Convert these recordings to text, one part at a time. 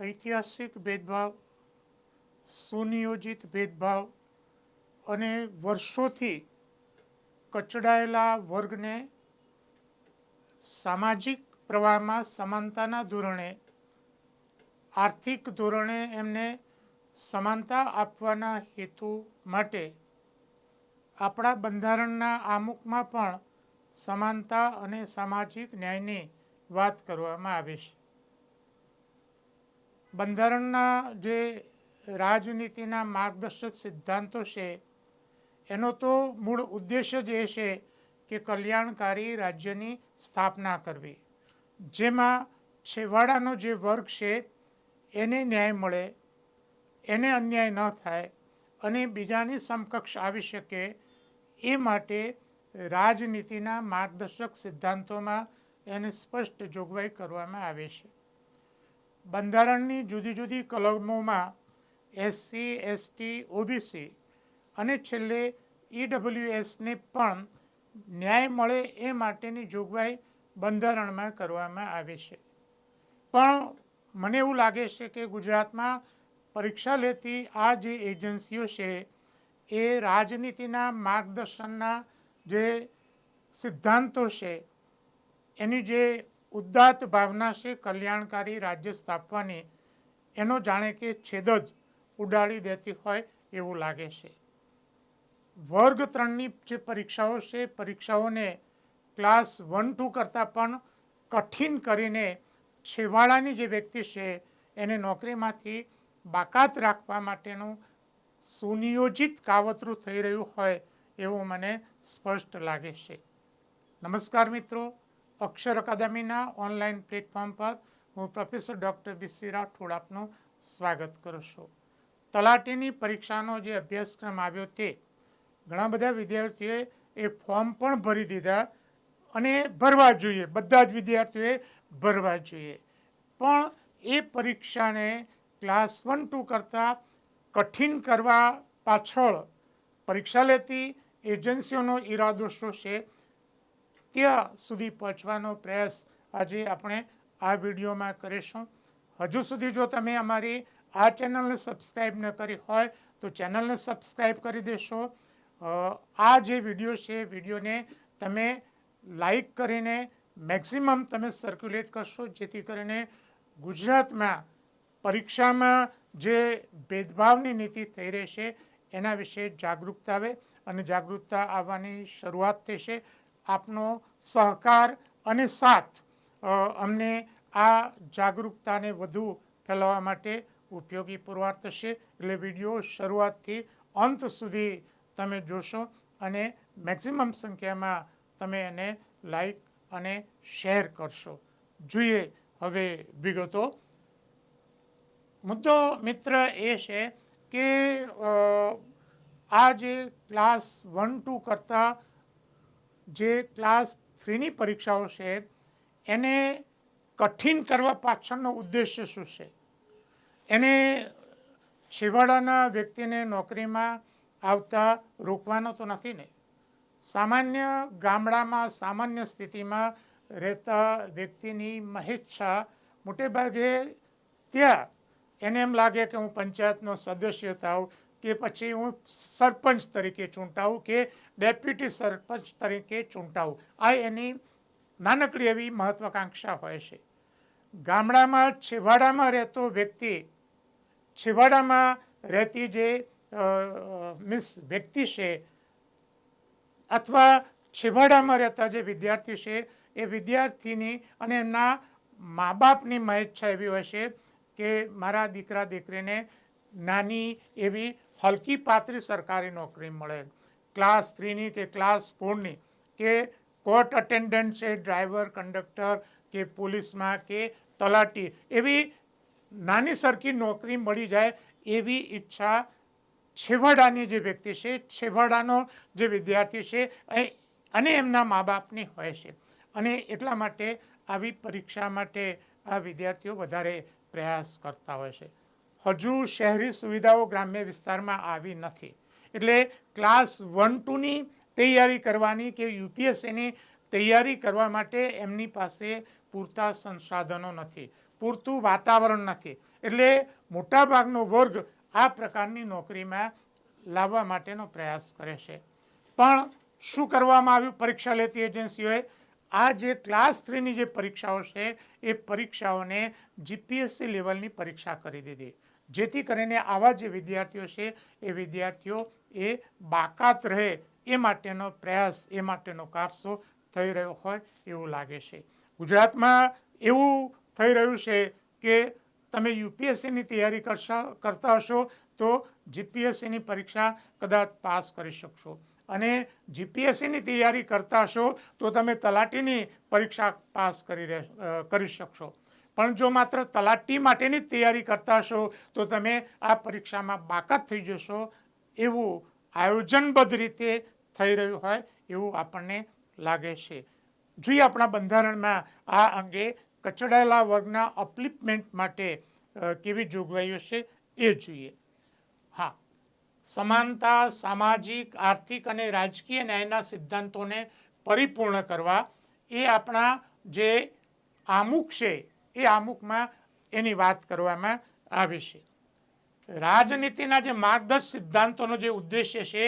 ઐતિહાસિક ભેદભાવ, સુનિયોજિત ભેદભાવ અને વર્ષોથી કચડાયેલા વર્ગને સામાજિક પ્રવાહમાં સમાનતાના ધોરણે, આર્થિક ધોરણે એમને સમાનતા આપવાના હેતુ માટે આપણા બંધારણના આમુખમાં પણ સમાનતા અને સામાજિક ન્યાયની વાત કરવામાં આવી છે. બંધારણના જે રાજનીતિના માર્ગદર્શક સિદ્ધાંતો છે એનો તો મૂળ ઉદ્દેશ જ એ છે કે કલ્યાણકારી રાજ્યની સ્થાપના કરવી, જેમાં છેવાડાનો જે વર્ગ છે એને ન્યાય મળે, એને અન્યાય ન થાય અને બીજાની સમકક્ષ આવી શકે એ માટે રાજનીતિના માર્ગદર્શક સિદ્ધાંતોમાં એની સ્પષ્ટ જોગવાઈ કરવામાં આવે છે. બંધારણની જુદી જુદી કલમોમાં એસસી, એસટી, ઓબીસી અને છેલ્લે ઈડબ્લ્યુએસને પણ ન્યાય મળે એ માટેની જોગવાઈ બંધારણમાં કરવામાં આવી છે. પણ મને એવું લાગે છે કે ગુજરાતમાં પરીક્ષા લેતી આ જે એજન્સીઓ છે એ રાજનીતિના માર્ગદર્શનના જે સિદ્ધાંતો છે એની જે ઉદાત્ત ભાવના છે કલ્યાણકારી રાજ્ય સ્થાપવાની, એનો જાણે કે છેદ જ ઉડાડી દેતી હોય એવું લાગે છે. વર્ગ 3ની જે પરીક્ષાઓ છે, પરીક્ષાઓને ક્લાસ 1-2 કરતાં પણ કઠિન કરીને છેવાડાની જે વ્યક્તિ છે એને નોકરીમાંથી બાકાત રાખવા માટેનું સુનિયોજિત કાવતરું થઈ રહ્યું હોય એવું મને સ્પષ્ટ લાગે છે. નમસ્કાર મિત્રો, અક્ષર અકાદમીના ઓનલાઈન પ્લેટફોર્મ પર હું પ્રોફેસર ડૉક્ટર બી.સી. રાઠોડ આપનું સ્વાગત કરું છું. તલાટીની પરીક્ષાનો જે અભ્યાસક્રમ આવ્યો તે ઘણા બધા વિદ્યાર્થીઓએ એ ફોર્મ પણ ભરી દીધા અને ભરવા જોઈએ, બધા જ વિદ્યાર્થીઓએ ભરવા જોઈએ. પણ એ પરીક્ષાને ક્લાસ 1-2 કરતાં કઠિન કરવા પાછળ પરીક્ષા લેતી એજન્સીઓનો ઈરાદો શું છે ત્યાં સુધી પહોંચવાનો પ્રયાસ આજે આપણે આ વિડીયોમાં કરીશું. હજુ સુધી જો તમે અમારી આ ચેનલને સબસ્ક્રાઈબ ન કરી હોય તો ચેનલને સબસ્ક્રાઈબ કરી દેશો. આ જે વિડીયો છે વિડીયોને તમે લાઈક કરીને મેક્સિમમ તમે સર્ક્યુલેટ કરશો, જેથી કરીને ગુજરાતમાં પરીક્ષામાં જે ભેદભાવની નીતિ થઈ રહી છે એના વિશે જાગૃતતા આવે અને જાગૃતતા આવવાની શરૂઆત થશે. આપનો સહકાર અને સાથ અમને આ જાગૃતતાને વધુ ફેલાવવા માટે ઉપયોગી પુરવાર થશે. એટલે વિડીયો શરૂઆતથી અંત સુધી તમે જોશો અને મેક્સિમમ સંખ્યામાં તમે એને લાઈક અને શેર કરશો. જોઈએ હવે વિગતો. મુદ્દો મિત્ર એ છે કે આ જે ક્લાસ 1-2 કરતાં જે ક્લાસ 3ની પરીક્ષાઓ છે એને કઠિન કરવા પાછળનો ઉદ્દેશ્ય શું છે? એને છેવાડાના વ્યક્તિને નોકરીમાં આવતા રોકવાનો તો નથી ને? સામાન્ય ગામડામાં સામાન્ય સ્થિતિમાં રહેતા વ્યક્તિની મહેચ્છા મોટે ભાગે ત્યાં એને એમ લાગે કે હું પંચાયતનો સદસ્ય થાઉં કે પછી હું સરપંચ તરીકે ચૂંટાવું કે ડેપ્યુટી સરપંચ તરીકે ચૂંટાવું, આ એની નાનકડી એવી મહત્વાકાંક્ષા હોય છે. ગામડામાં છેવાડામાં રહેતો વ્યક્તિ, છેવાડામાં રહેતી જે વ્યક્તિ છે અથવા છેવાડામાં રહેતા જે વિદ્યાર્થી છે એ વિદ્યાર્થીની અને એમના મા બાપની મહેચ્છા એવી હોય છે કે મારા દીકરા દીકરીને નાની એવી હલકી પાતળી સરકારી નોકરી મળે, ક્લાસ 3ની કે ક્લાસ 4ની કે કોર્ટ અટેન્ડન્ટ છે, ડ્રાઈવર, કંડક્ટર કે પોલીસમાં કે તલાટી એવી નાની સરખી નોકરી મળી જાય એવી ઈચ્છા છેવાડાની જે વ્યક્તિ છે, છેવાડાનો જે વિદ્યાર્થી છે અને એમના મા બાપની હોય છે. અને એટલા માટે આવી પરીક્ષા માટે આ વિદ્યાર્થીઓ વધારે પ્રયાસ કરતા હોય છે. હજુ શહેરી સુવિધાઓ ગ્રામ્ય વિસ્તારમાં આવી નથી, એટલે ક્લાસ 1-2ની તૈયારી કરવાની કે યુપીએસસીની તૈયારી કરવા માટે એમની પાસે પૂરતા સંસાધનો નથી, પૂરતું વાતાવરણ નથી. એટલે મોટાભાગનો વર્ગ આ પ્રકારની નોકરીમાં લાવવા માટેનો પ્રયાસ કરે છે. પણ શું કરવામાં આવ્યું પરીક્ષા લેતી એજન્સીઓએ? આ જે ક્લાસ 3ની જે પરીક્ષાઓ છે એ પરીક્ષાઓને જીપીએસસી લેવલની પરીક્ષા કરી દીધી, જેથી કરીને આવા જે વિદ્યાર્થીઓ છે એ વિદ્યાર્થીઓ એ બાકાત રહે એ માટેનો પ્રયાસ, એ માટેનો કારસો થઈ રહ્યો હોય એવું લાગે છે. ગુજરાતમાં એવું થઈ રહ્યું છે કે તમે યુપીએસસીની તૈયારી કરતા હશો તો જીપીએસસીની પરીક્ષા કદાચ પાસ કરી શકશો, અને જીપીએસસીની તૈયારી કરતા હશો તો તમે તલાટીની પરીક્ષા પાસ કરી શકશો. પણ જો માત્ર તલાટી માટેની જ તૈયારી કરતા હશો તો તમે આ પરીક્ષામાં બાકાત થઈ જશો. એવું આયોજનબદ્ધ રીતે થઈ રહ્યું હોય એવું આપણને લાગે છે. જોઈએ આપણા બંધારણમાં આ અંગે કચડાયેલા વર્ગના અપલિફમેન્ટ માટે કેવી જોગવાઈઓ છે એ જોઈએ. હા, સમાનતા, સામાજિક, આર્થિક અને રાજકીય ન્યાયના સિદ્ધાંતોને પરિપૂર્ણ કરવા એ આપણા જે આમુખ છે એ આમુખમાં એની વાત કરવામાં આવી છે. રાજનીતિના જે માર્ગદર્શક સિદ્ધાંતોનો જે ઉદ્દેશ્ય છે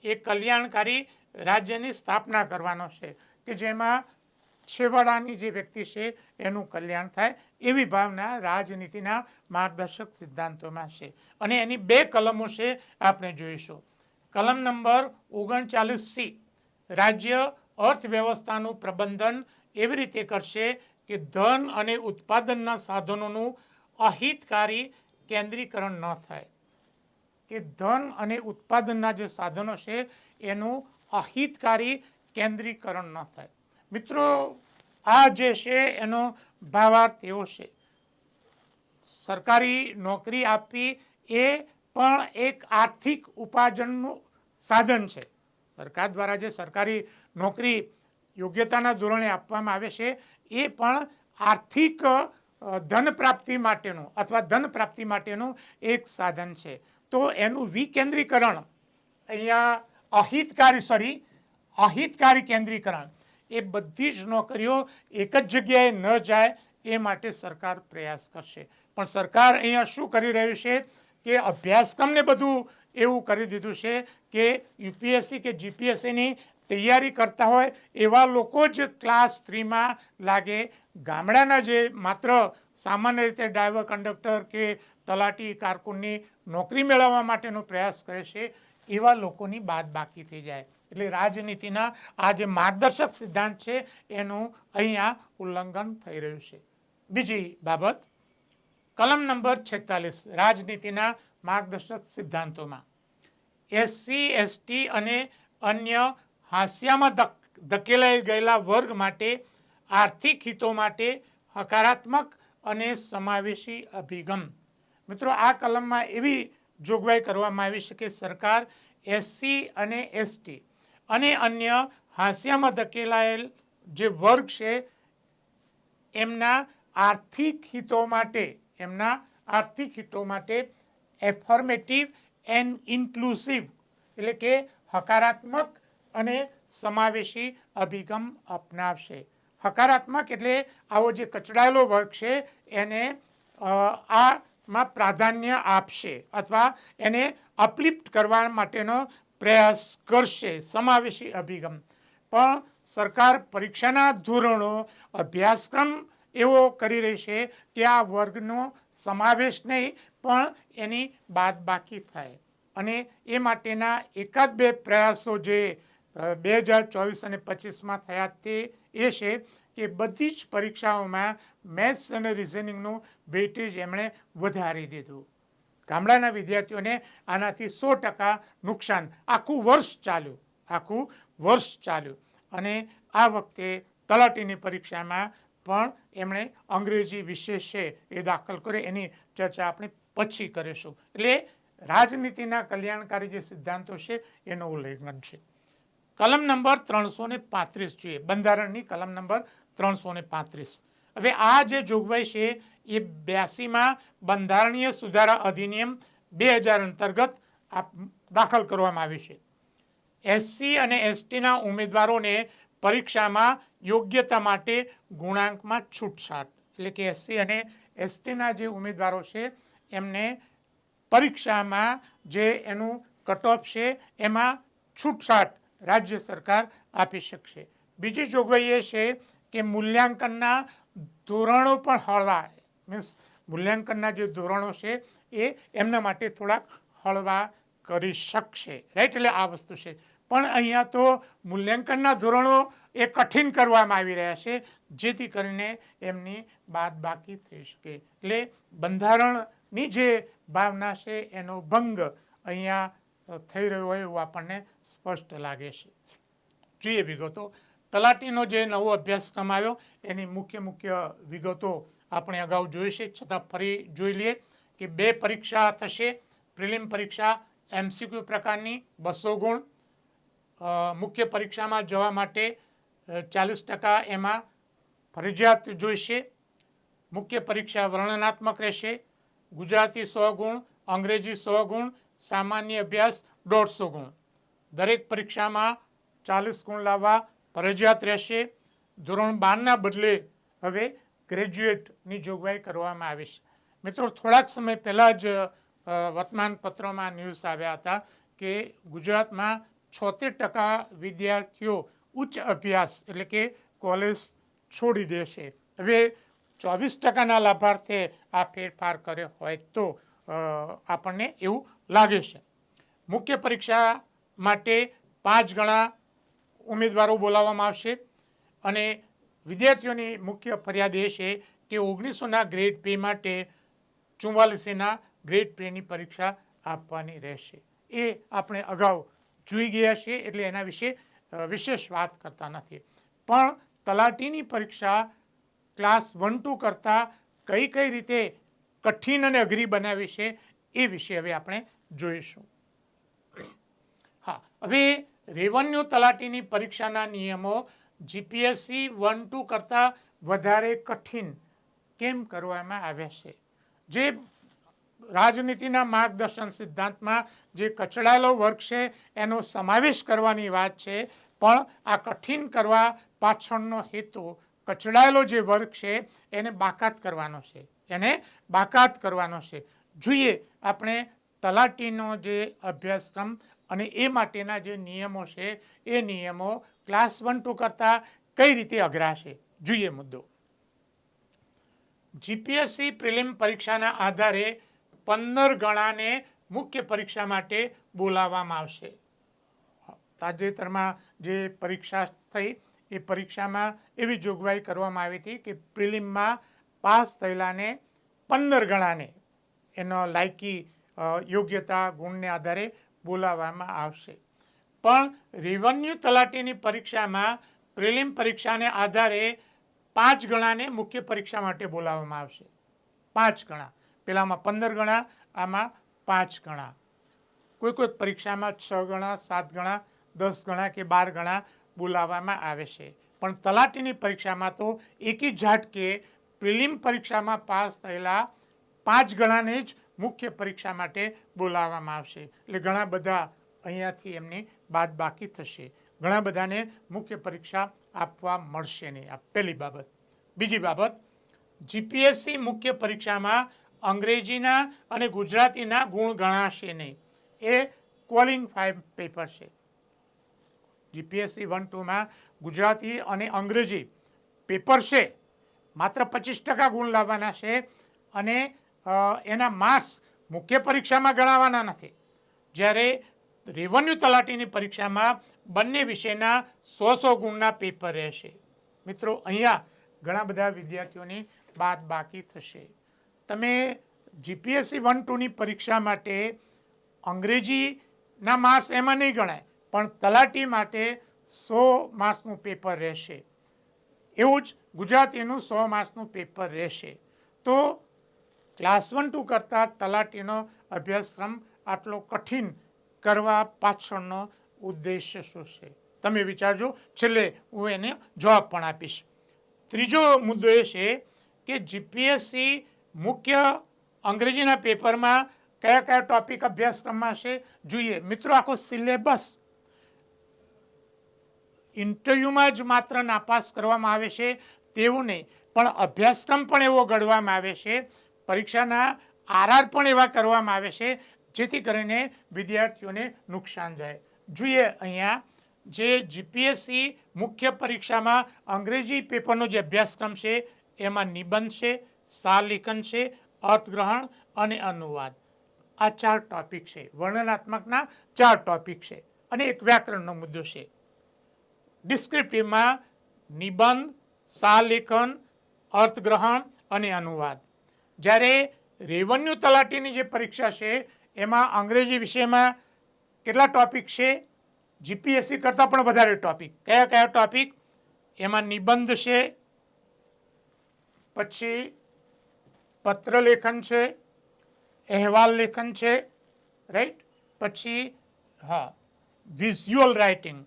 એ કલ્યાણકારી રાજ્યની સ્થાપના કરવાનો છે કે જેમાં છેવાડાની જે વ્યક્તિ છે એનું કલ્યાણ થાય એવી ભાવના રાજનીતિના માર્ગદર્શક સિદ્ધાંતોમાં છે. અને એની 2 કલમો છે, આપણે જોઈશું. કલમ નંબર 39C, રાજ્ય અર્થવ્યવસ્થાનું પ્રબંધન એવી રીતે કરશે કે ધન અને ઉત્પાદનના સાધનોનું અહિતકારી કેન્દ્રીકરણ ન થાય, કે ધન અને ઉત્પાદનના જે સાધનો છે એનું અહિતકારી કેન્દ્રીકરણ ન થાય. મિત્રો, આ જે છે એનો ભાવાર્થ એવો છે, સરકારી નોકરી આપવી એ પણ એક આર્થિક ઉપાર્જનનું સાધન છે. સરકાર દ્વારા જે સરકારી નોકરી યોગ્યતાના ધોરણે આપવામાં આવે છે એ પણ આર્થિક ધન પ્રાપ્તિ માટેનું અથવા ધન પ્રાપ્તિ માટેનું એક સાધન છે. તો એનું વિકેન્દ્રીકરણ, અહીંયા અહિતકારી કેન્દ્રીકરણ, એ બધી જ નોકરીઓ એક જ જગ્યાએ ન જાય એ માટે સરકાર પ્રયાસ કરશે. પણ સરકાર અહીંયા શું કરી રહ્યું છે કે અભ્યાસક્રમને બધું એવું કરી દીધું છે કે યુપીએસસી કે જીપીએસસીની તૈયારી કરતા હોય એવા લોકો જ ક્લાસ 3માં લાગે. ગામડાના જે માત્ર સામાન્ય રીતે ડ્રાઈવર, કંડક્ટર કે તલાટી, કારકુનની નોકરી મેળવવા માટેનો પ્રયાસ કરે છે એવા લોકોની બાદ બાકી થઈ જાય. એટલે રાજનીતિના આ જે માર્ગદર્શક સિદ્ધાંત છે એનું અહીંયા ઉલ્લંઘન થઈ રહ્યું છે. બીજી બાબત, કલમ નંબર 46 રાજનીતિના માર્ગદર્શક સિદ્ધાંતોમાં એસસી, એસટી અને અન્ય હાંસિયામાં ધકેલાઈ ગયેલા વર્ગ માટે આર્થિક હિતો માટે હકારાત્મક અને સમાવેશી અભિગમ. મિત્રો, આ કલમમાં એવી જોગવાઈ કરવામાં આવી છે કે સરકાર એસસી અને એસટી અને અન્ય હાંસિયામાં ધકેલાયેલ જે વર્ગ છે એમના આર્થિક હિતો માટે એફર્મેટિવ એન્ડ ઇન્ક્લુસિવ, એટલે કે હકારાત્મક અને સમાવેશી અભિગમ અપનાવશે. હકારાત્મક એટલે આવો જે કચડાયેલો વર્ગ છે એને આમાં પ્રાધાન્ય આપશે અથવા એને અપલિફ્ટ કરવા માટેનો પ્રયાસ કરશે, સમાવેશી અભિગમ. પણ સરકાર પરીક્ષાના ધોરણો, અભ્યાસક્રમ એવો કરી રહી છે કે આ વર્ગનો સમાવેશ નહીં પણ એની બાદબાકી થાય. અને એ માટેના એકાદ 2 પ્રયાસો જે 2024 અને 25માં થયા તે એ છે કે બધી જ પરીક્ષાઓમાં મેથ્સ અને રિઝનિંગનું વેઇટેજ એમણે વધારી દીધું. ગામડાના વિદ્યાર્થીઓને આનાથી 100% નુકસાન. આખું વર્ષ ચાલ્યું અને આ વખતે તલાટીની પરીક્ષામાં પણ એમણે અંગ્રેજી વિષય છે એ દાખલ કર્યો. એની ચર્ચા આપણે પછી કરીશું. એટલે રાજનીતિના કલ્યાણકારી જે સિદ્ધાંતો છે એનો ઉલ્લેખન છે. કલમ નંબર 335 જોઈએ, બંધારણની કલમ નંબર 335. હવે આ જે જોગવાઈ છે એ 82માં બંધારણીય સુધારા અધિનિયમ 2000 અંતર્ગત દાખલ કરવામાં આવી છે. એસસી અને એસટીના ઉમેદવારોને પરીક્ષામાં યોગ્યતા માટે ગુણાંકમાં છૂટછાટ, એટલે કે એસસી અને એસટીના જે ઉમેદવારો છે એમને પરીક્ષામાં જે એનું કટ ઓફ છે એમાં છૂટછાટ રાજ્ય સરકાર આપી શકશે. બીજી જોગવાઈ એ છે કે મૂલ્યાંકનના ધોરણો પણ હળવા, મીન્સ મૂલ્યાંકનના જે ધોરણો છે એ એમના માટે થોડાક હળવા કરી શકશે, રાઈટ. એટલે આ વસ્તુ છે. પણ અહીંયા તો મૂલ્યાંકનના ધોરણો એ કઠિન કરવામાં આવી રહ્યા છે જેથી કરીને એમની બાદબાકી થઈ શકે. એટલે બંધારણની જે ભાવના છે એનો ભંગ અહીંયા થઈ રહ્યો હોય એવું આપણને સ્પષ્ટ લાગે છે. જોઈએ વિગતો. તલાટીનો જે નવો અભ્યાસક્રમ આવ્યો એની મુખ્ય વિગતો આપણે અગાઉ જોઈ છે, છતાં ફરી જોઈ લઈએ કે 2 પરીક્ષા થશે. પ્રિલિમ પરીક્ષા MCQ પ્રકારની 200 ગુણ. મુખ્ય પરીક્ષામાં જવા માટે 40% એમાં ફરજિયાત જોઈશે. મુખ્ય પરીક્ષા વર્ણનાત્મક રહેશે. ગુજરાતી 100 ગુણ, અંગ્રેજી 100 ગુણ, સામાન્ય અભ્યાસ 150 ગુણ. દરેક પરીક્ષામાં 40 ગુણ લાવવા ફરજિયાત રહેશે. ધોરણ 12ના બદલે હવે ગ્રેજ્યુએટની જોગવાઈ કરવામાં આવી છે. મિત્રો, થોડાક સમય પહેલાં જ વર્તમાનપત્રોમાં ન્યૂઝ આવ્યા હતા કે ગુજરાતમાં 76% વિદ્યાર્થીઓ ઉચ્ચ અભ્યાસ એટલે કે કોલેજ છોડી દેશે. હવે 24%ના લાભાર્થે આ ફેરફાર કર્યો હોય તો આપણને એવું લાગે છે. મુખ્ય પરીક્ષા માટે 5 ગણા ઉમેદવારો બોલાવવામાં આવશે અને વિદ્યાર્થીઓની મુખ્ય ફરિયાદ એ છે કે 1900ના ગ્રેડ પે માટે 44ના ગ્રેડ પેની પરીક્ષા આપવાની રહેશે. એ આપણે અગાઉ જોઈ ગયા છીએ એટલે એના વિશે વિશેષ વાત કરતા નથી. પણ તલાટીની પરીક્ષા ક્લાસ 1-2 કરતાં કઈ રીતે કઠિન અને અઘરી બનાવી છે એ વિશે હવે આપણે જોઈશું. હા, હવે રેવન્યુ તલાટીની પરીક્ષાના નિયમો GPSC 1-2 કરતાં વધારે કઠિન કેમ કરવામાં આવ્યા છે? જે રાજનીતિના માર્ગદર્શન સિદ્ધાંતમાં જે કચડાયેલો વર્ગ છે એનો સમાવેશ કરવાની વાત છે, પણ આ કઠિન કરવા પાછળનો હેતુ કચડાયેલો જે વર્ગ છે એને બાકાત કરવાનો છે, જોઈએ આપણે તલાટીનો જે અભ્યાસક્રમ અને એ માટેના જે નિયમો છે એ નિયમો ક્લાસ 1-2 કરતાં કઈ રીતે અઘરા છે. જોઈએ મુદ્દો. GPSC પ્રિલિમ પરીક્ષાના આધારે 15 ગણાને મુખ્ય પરીક્ષા માટે બોલાવવામાં આવશે. તાજેતરમાં જે પરીક્ષા થઈ એ પરીક્ષામાં એવી જોગવાઈ કરવામાં આવી હતી કે પ્રિલિમમાં પાસ થયેલાને 15 ગણાને એનો લાયકી યોગ્યતા ગુણને આધારે બોલાવવામાં આવશે. પણ રેવન્યુ તલાટીની પરીક્ષામાં પ્રિલિમ પરીક્ષાને આધારે 5 ગણાને મુખ્ય પરીક્ષા માટે બોલાવવામાં આવશે. 5 ગણા. પેલામાં 15 ગણા, આમાં 5 ગણા. કોઈ પરીક્ષામાં 6 ગણા, 7 ગણા, 10 ગણા કે 12 ગણા બોલાવવામાં આવે છે. પણ તલાટીની પરીક્ષામાં તો એકી ઝાટકે પ્રિલિમ પરીક્ષામાં પાસ થયેલા 5 ગણાને જ મુખ્ય પરીક્ષા માટે બોલાવવામાં આવશે. એટલે ઘણા બધા અહીંયાથી એમની બાદબાકી થશે. ઘણા બધાને મુખ્ય પરીક્ષા આપવા મળશે નહીં. આ પહેલી બાબત. બીજી બાબત, GPSC મુખ્ય પરીક્ષામાં અંગ્રેજીના અને ગુજરાતીના ગુણ ગણાશે નહીં. એ ક્વોલિફાઈંગ પેપર છે. GPSC 1-2માં ગુજરાતી અને અંગ્રેજી પેપર છે, માત્ર 25% ગુણ લાવવાના છે અને એના માર્ક્સ મુખ્ય પરીક્ષામાં ગણાવવાના નથી. જ્યારે રેવન્યુ તલાટીની પરીક્ષામાં બંને વિષયના 100 ગુણના પેપર રહેશે. મિત્રો, અહીંયા ઘણા બધા વિદ્યાર્થીઓની બાદબાકી થશે. તમે GPSC 1-2ની પરીક્ષા માટે અંગ્રેજીના માર્ક્સ એમાં નહીં ગણાય, પણ તલાટી માટે 100 માર્ક્સનું પેપર રહેશે. એવું જ ગુજરાતીનું 100 માર્ક્સનું પેપર રહેશે. તો ક્લાસ 1-2 કરતાં તલાટીનો અભ્યાસક્રમ આટલો કઠિન કરવા પાછળનો ઉદ્દેશ્ય શું છે? તમે વિચારજો. છેલ્લે હું એને જવાબ પણ આપીશ. ત્રીજો મુદ્દો એ છે કે GPSC મુખ્ય અંગ્રેજીના પેપરમાં કયા ટોપિક અભ્યાસક્રમમાં છે જોઈએ. મિત્રો, આખો સિલેબસ ઇન્ટરવ્યુમાં જ માત્ર નાપાસ કરવામાં આવે છે તેવું નહીં. પણ અભ્યાસક્રમ પણ એવો ઘડવામાં આવે છે, પરીક્ષાના આરઆર પણ એવા કરવામાં આવે છે જેથી કરીને વિદ્યાર્થીઓને નુકસાન જાય. જોઈએ અહીંયા જે જીપીએસસી મુખ્ય પરીક્ષામાં અંગ્રેજી પેપરનો જે અભ્યાસક્રમ છે એમાં નિબંધ છે, સારલેખન છે, અર્થગ્રહણ અને અનુવાદ. આ 4 ટોપિક છે. વર્ણનાત્મકના 4 ટોપિક છે અને એક વ્યાકરણનો મુદ્દો છે. ડિસ્ક્રિપ્ટિવમાં નિબંધ, સારલેખન, અર્થગ્રહણ અને અનુવાદ. જ્યારે રેવન્યુ તલાટીની જે પરીક્ષા છે એમાં અંગ્રેજી વિષયમાં કેટલા ટોપિક છે? જીપીએસસી કરતાં પણ વધારે ટોપિક. કયા કયા ટોપિક? એમાં નિબંધ છે, પછી પત્રલેખન છે, અહેવાલ લેખન છે, રાઈટ, પછી વિઝ્યુઅલ રાઇટિંગ.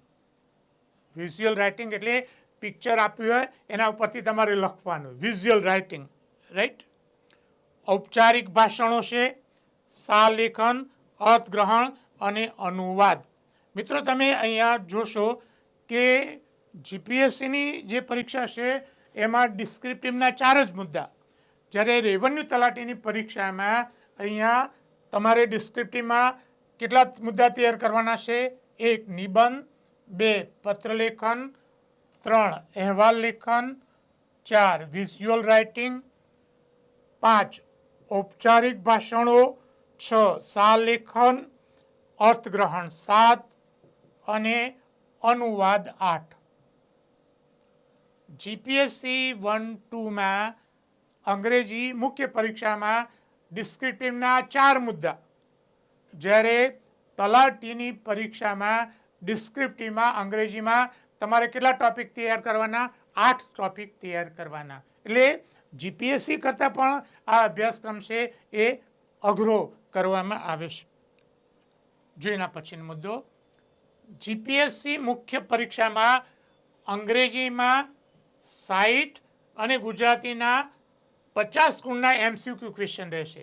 વિઝ્યુઅલ રાઇટિંગ એટલે પિક્ચર આપ્યું હોય એના ઉપરથી તમારે લખવાનું, વિઝ્યુઅલ રાઇટિંગ, રાઈટ. ઔપચારિક ભાષણો છે, સારલેખન, અર્થગ્રહણ અને અનુવાદ. મિત્રો તમે અહીંયા જોશો કે જીપીએસસીની જે પરીક્ષા છે એમાં ડિસ્ક્રિપ્ટિવના 4 જ મુદ્દા, જ્યારે રેવન્યુ તલાટીની પરીક્ષામાં અહીંયા તમારે ડિસ્ક્રિપ્ટિવમાં કેટલા મુદ્દા તૈયાર કરવાના છે? 1 નિબંધ, 2 પત્રલેખન, 3 અહેવાલ લેખન, 4 વિઝ્યુઅલ રાઇટિંગ, 5 ઔપચારિક ભાષણો, 6 સારલેખન, અર્થગ્રહણ 7 અને અનુવાદ 8. જીપીએસસી 1-2માં અંગ્રેજી મુખ્ય પરીક્ષામાં ડિસ્ક્રિપ્ટિવના 4 મુદ્દા, જ્યારે તલાટીની પરીક્ષામાં ડિસ્ક્રિપ્ટિવમાં અંગ્રેજીમાં તમારે કેટલા ટોપિક તૈયાર કરવાના? 8 ટોપિક તૈયાર કરવાના. એટલે જીપીએસસી કરતાં પણ આ અભ્યાસક્રમ છે એ અઘરો કરવામાં આવે છે. જોઈના પછીનો મુદ્દો, જીપીએસસી મુખ્ય પરીક્ષામાં અંગ્રેજીમાં 60 અને ગુજરાતીના 50 ગુણના એમસીક્યુ ક્વેશ્ચન રહેશે.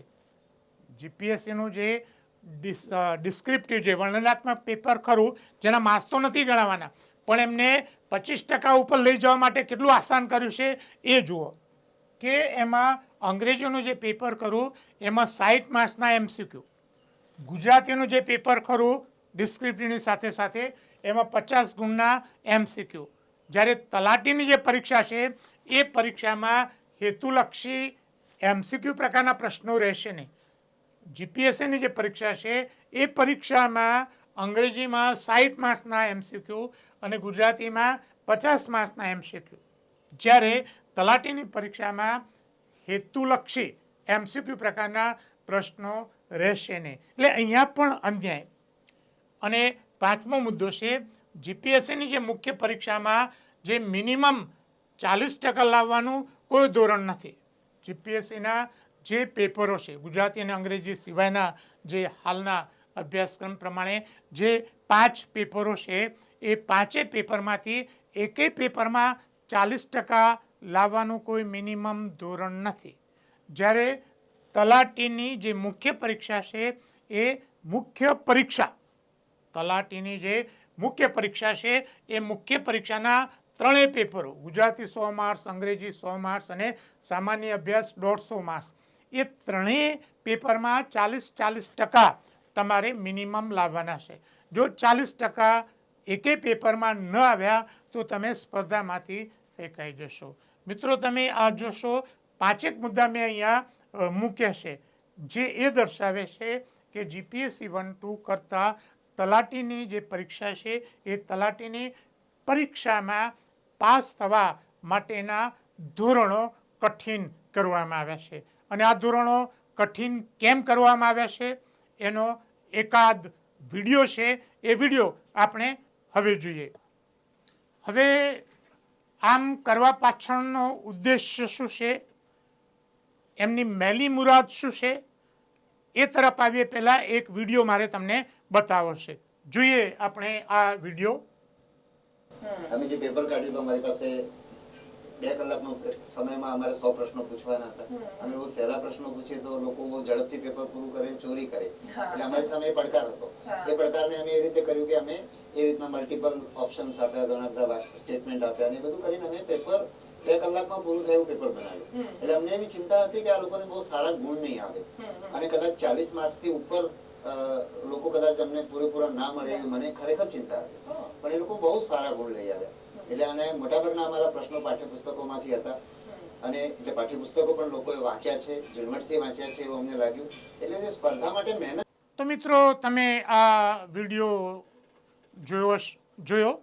જીપીએસસીનું જે ડિસ્ક્રિપ્ટિવ જે વર્ણનાત્મક પેપર ખરું, જેના માર્ક્સ તો નથી ગણાવવાના, પણ એમને 25% ઉપર લઈ જવા માટે કેટલું આસાન કર્યું છે એ જુઓ કે એમાં અંગ્રેજીનું જે પેપર ખરું એમાં 60 માર્ક્સના એમસીક્યુ, ગુજરાતીનું જે પેપર ખરું ડિસ્ક્રિપ્ટિવની સાથે સાથે એમાં 50 ગુણના એમસીક્યુ. જ્યારે તલાટીની જે પરીક્ષા છે એ પરીક્ષામાં હેતુલક્ષી એમસીક્યુ પ્રકારના પ્રશ્નો રહેશે નહીં. જીપીએસસીની જે પરીક્ષા છે એ પરીક્ષામાં અંગ્રેજીમાં 60 માર્ક્સના એમસીક્યુ અને ગુજરાતીમાં 50 માર્ક્સના એમસીક્યુ, જ્યારે તલાટીની પરીક્ષામાં હેતુલક્ષી એમસીક્યુ પ્રકારના પ્રશ્નો રહેશે નહીં. એટલે અહીંયા પણ અન્યાય. અને 5મો મુદ્દો છે, જીપીએસસીની જે મુખ્ય પરીક્ષામાં જે મિનિમમ 40% લાવવાનું કોઈ ધોરણ નથી. જીપીએસસીના જે પેપરો છે ગુજરાતી અને અંગ્રેજી સિવાયના જે હાલના અભ્યાસક્રમ પ્રમાણે જે 5 પેપરો છે એ 5 પેપરમાંથી એકેય પેપરમાં 40% લાવવાનું કોઈ મિનિમમ ધોરણ નથી. જ્યારે તલાટીની જે મુખ્ય પરીક્ષા છે એ મુખ્ય પરીક્ષા, તલાટીની જે મુખ્ય પરીક્ષા છે એ મુખ્ય પરીક્ષાના 3 પેપરો, ગુજરાતી 100 માર્ક્સ, અંગ્રેજી 100 માર્ક્સ અને સામાન્ય અભ્યાસ 150 માર્ક્સ, એ 3 પેપરમાં 40% તમારે મિનિમમ લાવવાના છે. જો 40% એકે પેપરમાં ન આવ્યા તો તમે સ્પર્ધામાંથી ફેંકાઈ જશો. મિત્રો તમે આ જોશો 5 મુદ્દા મેં અહીંયા મૂક્યા છે, જે એ દર્શાવે છે કે જીપીએસસી 1-2 કરતાં તલાટીની જે પરીક્ષા છે એ તલાટીની પરીક્ષામાં પાસ થવા માટેના ધોરણો કઠિન કરવામાં આવ્યા છે. અને આ ધોરણો કઠિન કેમ કરવામાં આવ્યા છે એનો એકાદ વિડીયો છે, એ વિડીયો આપણે હવે જોઈએ. હવે આમ કરવા પાછળનો ઉદ્દેશ્ય શું છે, એમની મેલી મુરાદ શું છે, એ તરફ આવીએ પહેલાં એક વિડીયો મારે તમને બતાવવો છે. જોઈએ આપણે આ વિડીયો. અમે જે પેપર કાઢ્યું તો અમારી પાસે 2 કલાકનો સમયમાં અમારે 100 પ્રશ્નો પૂછવાના હતા. અમે બહુ સહેલા પ્રશ્નો પૂછીએ તો લોકો બહુ ઝડપથી પેપર પૂરું કરે, ચોરી કરે, એટલે અમારી સામે એ પડકાર હતો. એ પડકારને અમે એ રીતે કર્યું કે અમે એ રીતના મલ્ટિપલ ઓપ્શન્સ આપ્યા, ઘણા બધા સ્ટેટમેન્ટ આપ્યા અને એ બધું કરીને અમે પેપર 2 કલાકમાં પૂરું થયું પેપર બનાવ્યું. એટલે અમને એવી ચિંતા હતી કે આ લોકોને બહુ સારા ગુણ નહીં આવે અને કદાચ 40 માર્ક્સથી ઉપર લોકો કદાચ અમને પૂરેપૂરા ના મળે એવી મને ખરેખર ચિંતા હતી. પણ એ લોકો બહુ સારા ગુણ લઈ આવ્યા. એટલે અને મોટાભાગના અમારા પ્રશ્નો પાઠ્યપુસ્તકોમાંથી હતા અને એટલે પાઠ્યપુસ્તકો પણ લોકોએ વાંચ્યા છે, ઝીણવટથી વાંચ્યા છે એવું અમને લાગ્યું. એટલે જે સ્પર્ધા માટે મહેનત. તો મિત્રો, તમે આ વિડીયો જોયો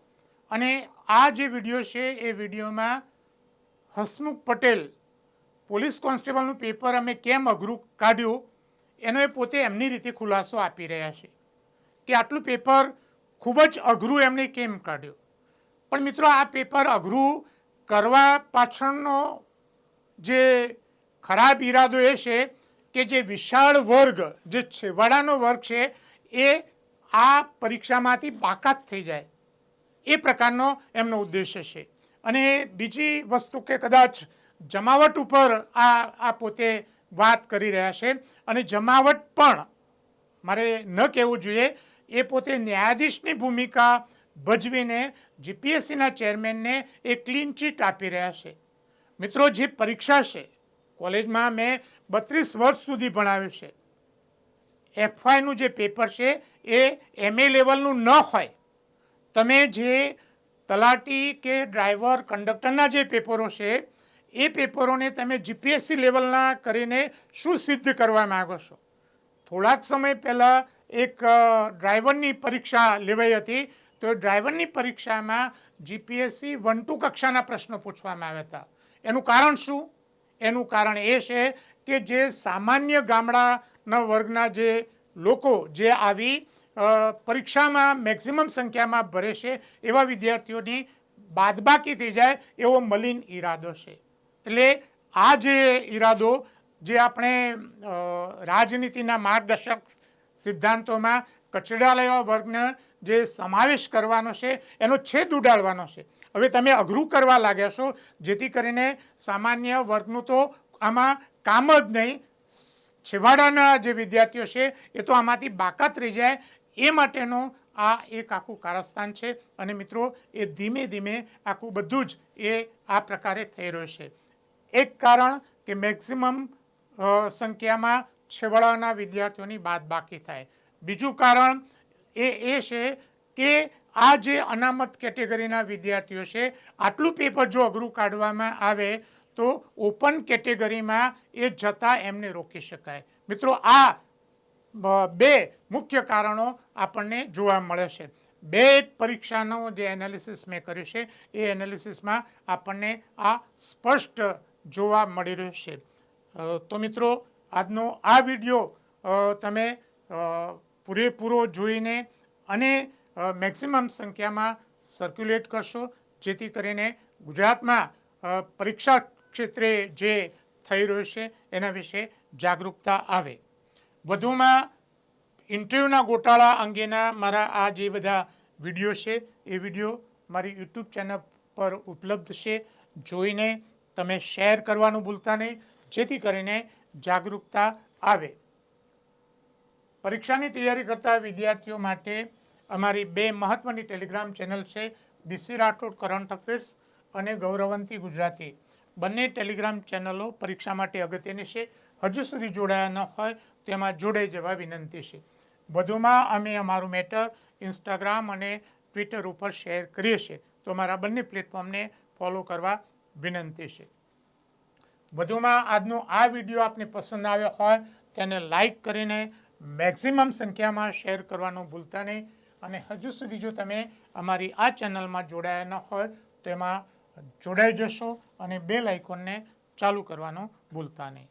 અને આ જે વિડીયો છે એ વિડીયોમાં હસમુખ પટેલ પોલીસ કોન્સ્ટેબલનું પેપર અમે કેમ અઘરું કાઢ્યું એનો એ પોતે એમની રીતે ખુલાસો આપી રહ્યા છે કે આટલું પેપર ખૂબ જ અઘરું એમણે કેમ કાઢ્યું. પણ મિત્રો, આ પેપર અઘરું કરવા પાછળનો જે ખરાબ ઈરાદો એ છે કે જે વિશાળ વર્ગ, જે છેવાડાનો વર્ગ છે એ આ પરીક્ષામાંથી બાકાત થઈ જાય એ પ્રકારનો એમનો ઉદ્દેશ્ય છે. અને બીજી વસ્તુ કે કદાચ જમાવટ ઉપર આ પોતે વાત કરી રહ્યા છે અને જમાવટ પણ મારે ન કહેવું જોઈએ, એ પોતે ન્યાયાધીશની ભૂમિકા ભજવીને જીપીએસસીના ચેરમેનને એ ક્લીન ચીટ આપી રહ્યા છે. મિત્રો, જે પરીક્ષા છે, કોલેજમાં મેં 32 વર્ષ સુધી ભણાવ્યું છે. એફવાયનું જે પેપર છે એ MA લેવલનું ન હોય. તમે જે તલાટી કે ડ્રાઈવર કંડક્ટરના જે પેપરો છે એ પેપરોને તમે જીપીએસસી લેવલના કરીને શું સિદ્ધ કરવા માગો છો? થોડાક સમય પહેલાં એક ડ્રાઈવરની પરીક્ષા લેવાઈ હતી. તો ડ્રાઈવરની પરીક્ષામાં જીપીએસસી 1-2 કક્ષાના પ્રશ્નો પૂછવામાં આવ્યા હતા. એનું કારણ શું? એનું કારણ એ છે કે જે સામાન્ય ગામડાના વર્ગના જે લોકો જે આવી પરીક્ષામાં મેક્સિમમ સંખ્યામાં ભરે છે એવા વિદ્યાર્થીઓની બાદબાકી થઈ જાય એવો મલિન ઈરાદો છે. એટલે આ જે ઈરાદો જે આપણે રાજનીતિના માર્ગદર્શક સિદ્ધાંતોમાં કચડાયેલા વર્ગને જે સમાવેશ કરવાનો છે એનો છેદ ઉડાડવાનો છે. હવે તમે અઘરું કરવા લાગ્યા છો જેથી કરીને સામાન્ય વર્ગનું તો આમાં કામ જ નહીં, છેવાડાના જે વિદ્યાર્થીઓ છે એ તો આમાંથી બાકાત રહી જાય એ માટેનો આ એક આખું કારસ્તાન છે. અને મિત્રો, એ ધીમે ધીમે આખું બધું જ એ આ પ્રકારે થઈ રહ્યું છે. એક કારણ કે મેક્સિમમ સંખ્યામાં છેવાડાના વિદ્યાર્થીઓની બાદબાકી થાય. બીજું કારણ એ છે કે આ જે અનામત કેટેગરીના વિદ્યાર્થીઓ છે આટલું પેપર જો અઘરું કાઢવામાં આવે તો ઓપન કેટેગરીમાં એ જતાં એમને રોકી શકાય. મિત્રો, આ 2 મુખ્ય કારણો આપણને જોવા મળે છે. 2 પરીક્ષાનો જે એનાલિસિસ મેં કર્યું છે એ એનાલિસિસમાં આપણને આ સ્પષ્ટ જોવા મળી રહ્યું છે. તો મિત્રો, આજનો આ વિડીયો તમે પૂરેપૂરો જોઈને અને મેક્સિમમ સંખ્યામાં સર્ક્યુલેટ કરશો જેથી કરીને ગુજરાતમાં પરીક્ષા ક્ષેત્રે જે થઈ રહ્યું છે એના વિશે જાગૃતતા આવે. વધુમાં ઇન્ટરવ્યૂના ગોટાળા અંગેના મારા આ જે બધા વિડીયો છે એ વિડીયો મારી યુટ્યુબ ચેનલ પર ઉપલબ્ધ છે. જોઈને તમે શેર કરવાનું ભૂલતા નહીં જેથી કરીને જાગૃતતા આવે. પરીક્ષાની તૈયારી કરતા વિદ્યાર્થીઓ માટે અમારી 2 મહત્ત્વની ટેલિગ્રામ ચેનલ છે, BC રાઠોડ કરંટ અફેર્સ અને ગૌરવંતી ગુજરાતી. બંને ટેલિગ્રામ ચેનલો પરીક્ષા માટે અગત્યની છે. હજુ સુધી જોડાયા ન હોય તેમાં જોડાઈ જવા વિનંતી છે. વધુમાં અમે અમારું મેટર ઇન્સ્ટાગ્રામ અને ટ્વિટર ઉપર શેર કરીએ છીએ, તો અમારા બંને પ્લેટફોર્મને ફોલો કરવા વિનંતી છે. વધુમાં આજનો આ વિડીયો આપને પસંદ આવ્યો હોય તેને લાઈક કરીને મેક્સિમમ સંખ્યામાં શેર કરવાનું ભૂલતા નહીં. અને હજુ સુધી જો તમે અમારી આ ચેનલમાં જોડાયા ન હોય તો એમાં જોડાઈ જશો અને બેલ આઇકોનને ચાલુ કરવાનું ભૂલતા નહીં.